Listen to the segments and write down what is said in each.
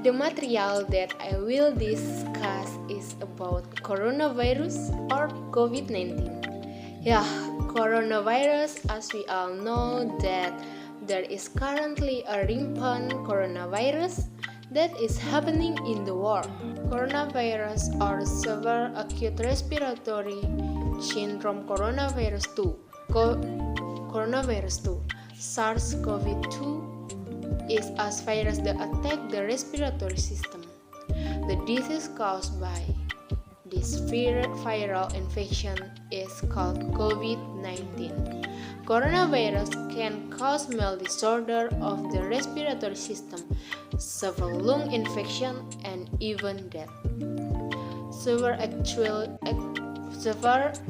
The material that I will discuss is about coronavirus or COVID-19. Yeah, coronavirus, as we all know that there is currently a rampant coronavirus that is happening in the world. Coronavirus or severe acute respiratory syndrome coronavirus 2. Coronavirus 2. SARS-CoV-2 is a virus that attacks the respiratory system. The disease caused by this viral infection is called COVID-19. Coronavirus can cause mild disorder of the respiratory system, severe lung infection, and even death. Severe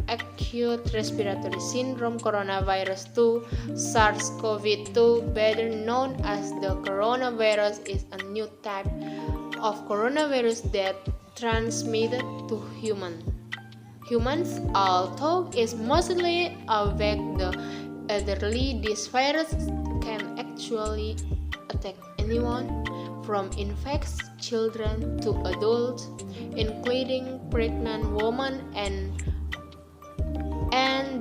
acute respiratory syndrome coronavirus 2 SARS-CoV-2, better known as the coronavirus, is a new type of coronavirus that transmitted to humans. Although it's mostly affect the elderly, this virus can actually attack anyone from infant children to adults, including pregnant women and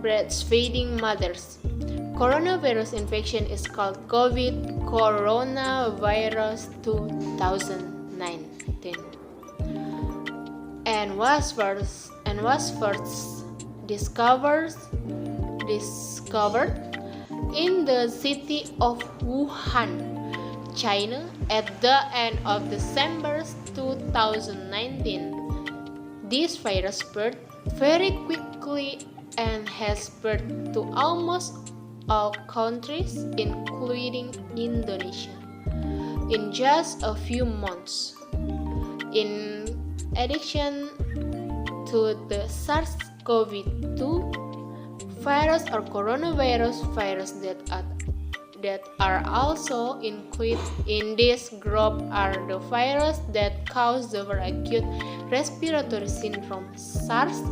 breastfeeding mothers. Coronavirus infection is called COVID coronavirus 2019 and was first discovered in the city of Wuhan, China, at the end of December 2019. This virus spread very quickly and has spread to almost all countries, including Indonesia, in just a few months. In addition to the SARS-CoV-2 virus or coronavirus virus that are also included in this group are the virus that cause the acute respiratory syndrome SARS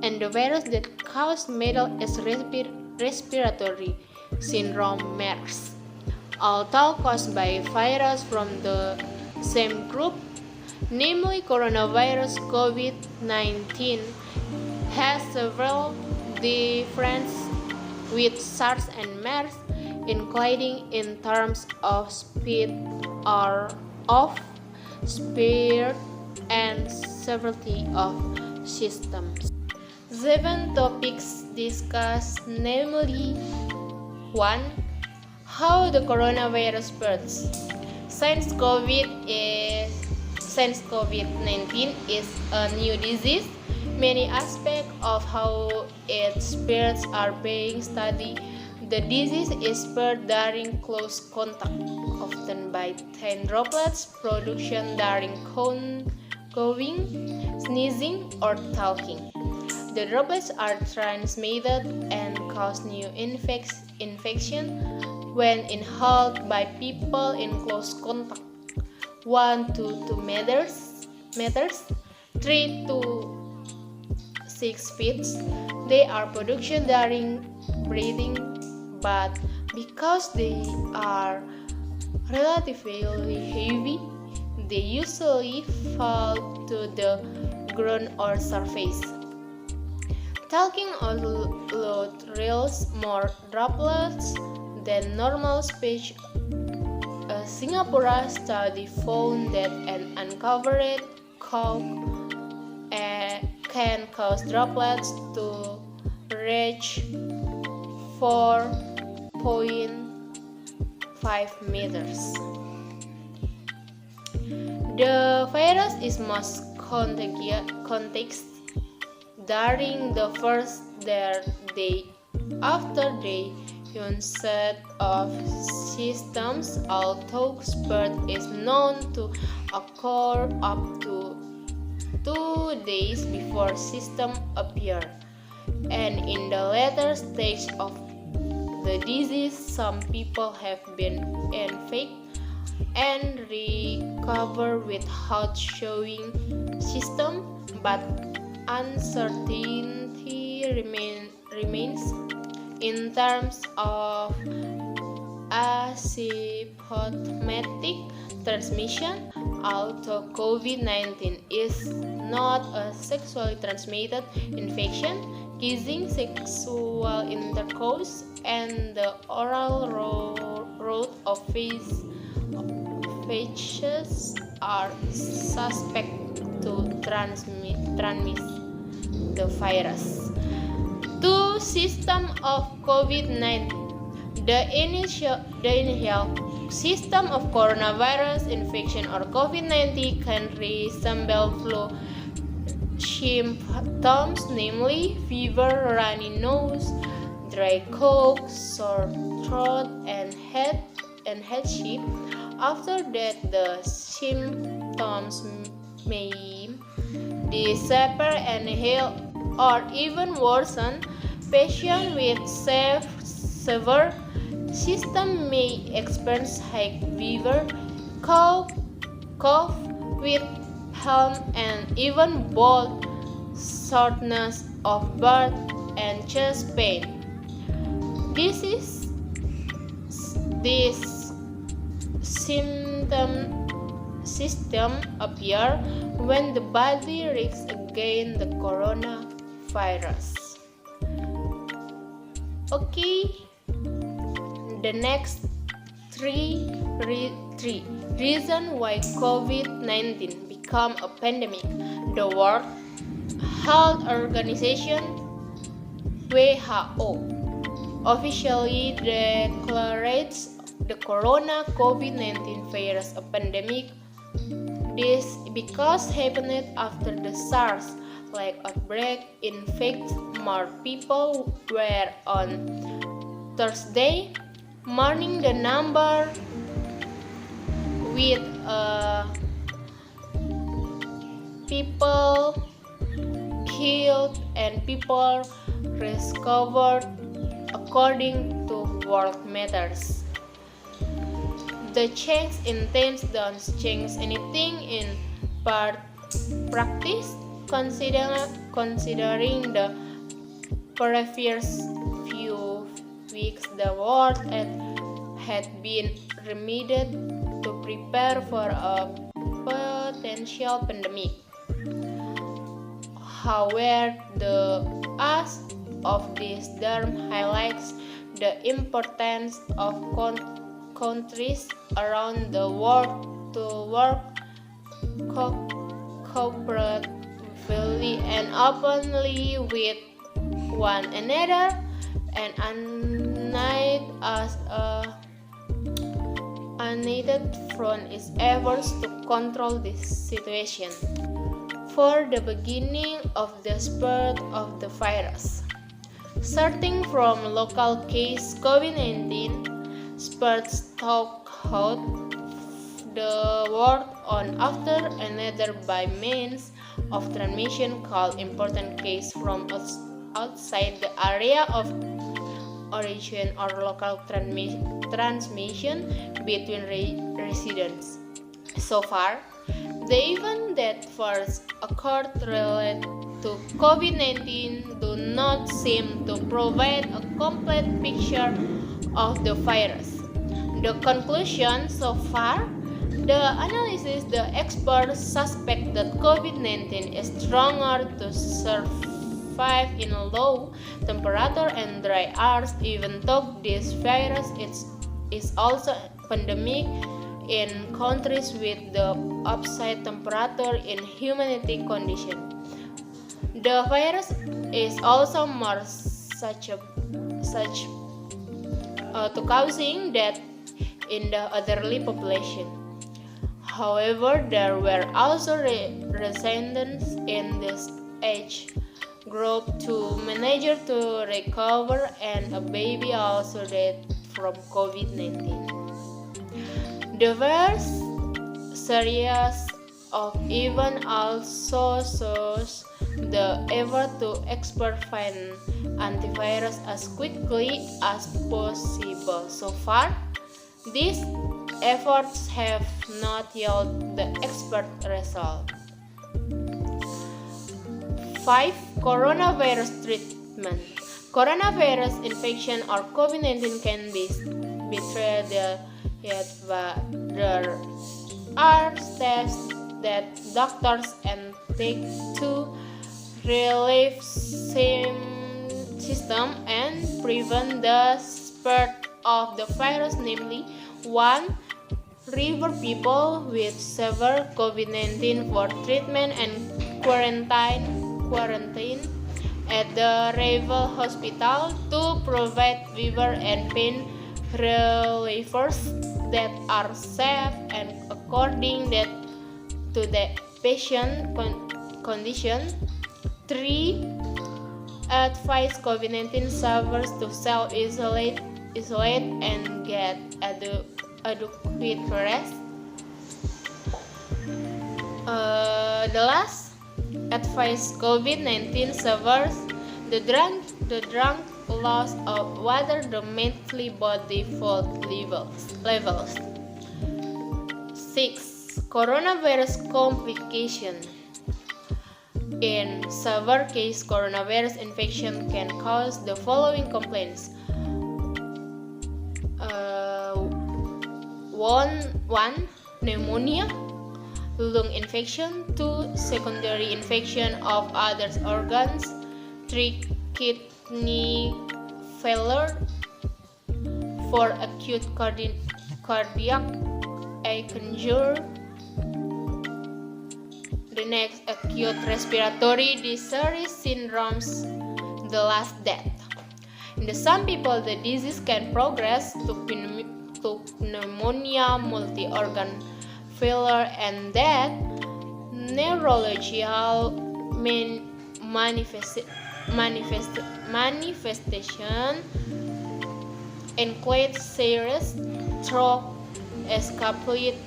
and the virus that cause middle respiratory syndrome MERS. Although caused by virus from the same group, namely coronavirus COVID-19, has several differences with SARS and MERS, including in terms of speed and severity of systems. 7 topics discussed, namely 1. How the coronavirus spreads. Since COVID-19 is a new disease, many aspects of how it spreads are being studied. The disease is spread during close contact, often by thin droplets production during coughing, sneezing, or talking. The droplets are transmitted and cause new infection when inhaled by people in close contact, 1 to 2 meters, 3 to 6 feet. They are produced during breathing, but because they are relatively heavy, they usually fall to the ground or surface. Talking also releases more droplets than normal speech. A Singapore study found that an uncovered cough can cause droplets to reach 4.5 meters. The virus is most contagious during the first day after the onset of symptoms, although spread is known to occur up to 2 days before symptoms appear. And in the later stage of the disease, some people have been infected and recover without showing symptoms, but uncertainty remains in terms of asymptomatic transmission, although COVID-19 is not a sexually transmitted infection, kissing, sexual intercourse, and the oral route of feces are suspect to transmit the virus. Two systems of COVID-19. The initial system of coronavirus infection or COVID-19 can resemble flu symptoms, namely fever, runny nose, dry cough, sore throat, and headache. After that, the symptoms may disappear and heal, or even worsen. Patients with severe symptoms may experience high fever, cough with phlegm, and even bold shortness of breath and chest pain. This system appear when the body reacts against the coronavirus. Okay, the next three reasons why COVID-19 become a pandemic. The World Health Organization (WHO) officially declares the corona COVID-19 virus a pandemic. This because happened after the SARS-like outbreak infected more people were on Thursday morning. The number with people killed and people recovered according to World Matters. The change in terms don't change anything in practice, considering the previous few weeks the world had been remedied to prepare for a potential pandemic. However, the use of this term highlights the importance of countries around the world to work cooperatively and openly with one another and unite as a united front in efforts to control this situation. For the beginning of the spread of the virus, starting from local case COVID-19 spreads throughout the world on after another by means of transmission called important case from outside the area of origin or local transmission between residents. So far, the events that first occurred related to COVID-19 do not seem to provide a complete picture of the virus. The conclusion so far, the analysis, the experts suspect that COVID-19 is stronger to survive in low temperature and dry areas, even though this virus is also pandemic in countries with the opposite temperature in humidity condition. The virus is also more to causing death in the elderly population. However, there were also resistance in this age group to manage to recover, and a baby also died from COVID-19. The worst series of events also shows the effort to expert find antivirus as quickly as possible. So far, these efforts have not yielded the expert result. 5. Coronavirus treatment. Coronavirus infection or COVID-19 can be betray yet, but there are steps that doctors and take to relieve system and prevent the spread of the virus, namely 1. Refer people with severe COVID-19 for treatment and quarantine at the rival hospital to provide fever and pain relievers that are safe and according to the patient condition. 3. Advise COVID-19 sufferers to self-isolate and get adequate rest. The last, advise COVID-19 sufferers the drunk loss of water the monthly body fat levels. 6. Coronavirus complication. In severe case, coronavirus infection can cause the following complaints. 1. Pneumonia, lung infection. 2. Secondary infection of other organs. 3. Kidney failure. 4. Acute cardiac injury. The next, acute respiratory disease syndromes. The last, death. In some people, the disease can progress to pneumonia, multi-organ failure, and death. Neurological manifestation include serious stroke, escapade,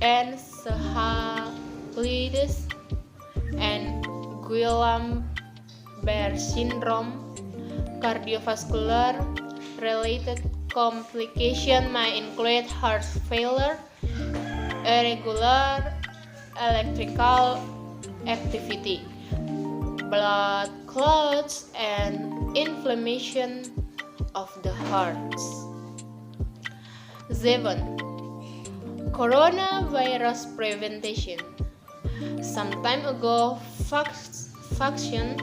encephalitis, and Guillain-Barré syndrome. Cardiovascular related complications may include heart failure, irregular electrical activity, blood clots, and inflammation of the heart. 7. Coronavirus prevention. Some time ago, vaccines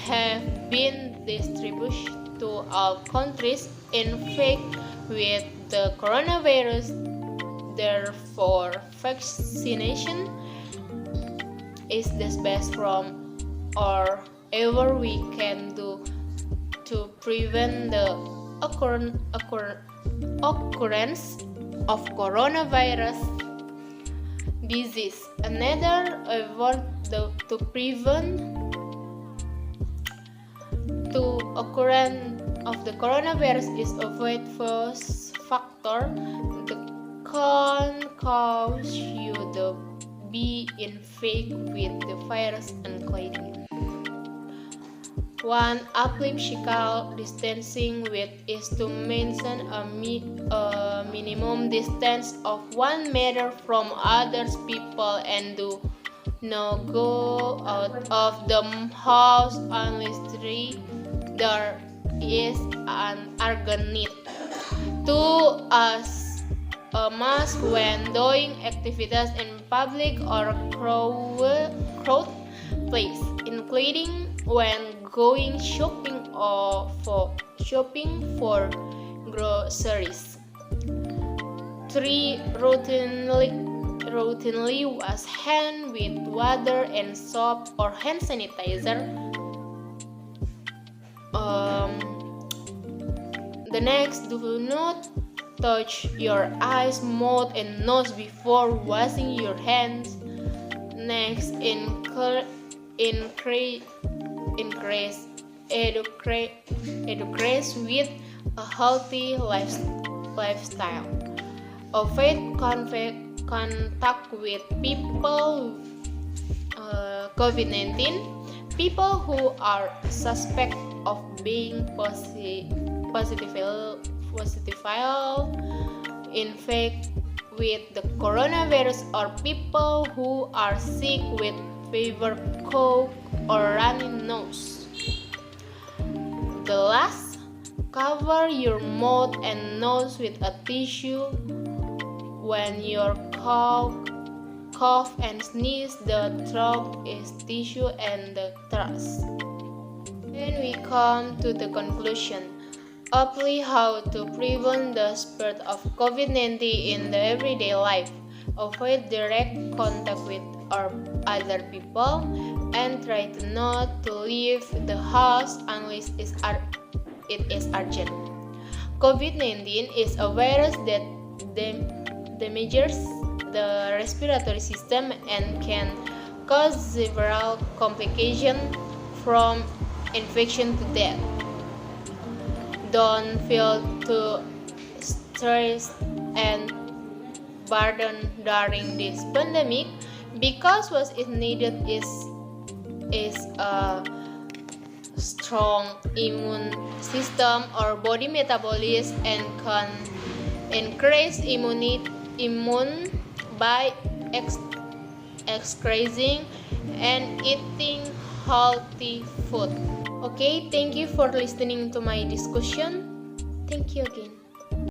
have been distributed to all countries infected with the coronavirus. Therefore, vaccination is the best from or ever we can do to prevent the occurrence of coronavirus disease. Another effort to prevent the occurrence of the coronavirus is avoid those factors that can cause you to be infected with the virus, including 1. Apply physical distancing, which is to maintain a minimum distance of 1 meter from other people and do not go out of the house unless there is an urgent need. 2. A mask when doing activities in public or crowd place, including when going shopping or for groceries. 3. Routinely wash hands with water and soap or hand sanitizer. The next, do not touch your eyes, mouth, and nose before washing your hands. Next, increase education with a healthy lifestyle. Avoid contact with people COVID-19. People who are suspect of being positively infected with the coronavirus, or people who are sick with fever, cough, or runny nose. The last, Cover your mouth and nose with a tissue. When you cough and sneeze, the throat is tissue and the thrush. Then we come to the conclusion. Apply how to prevent the spread of COVID-19 in the everyday life. Avoid direct contact with other people and try to not to leave the house unless it is urgent. COVID-19 is a virus that damages the respiratory system and can cause several complications from infection to death. Don't feel too stressed and burdened during this pandemic because what is needed is a strong immune system or body metabolism and can increase immune by exercising and eating healthy food. Okay, thank you for listening to my discussion. Thank you again.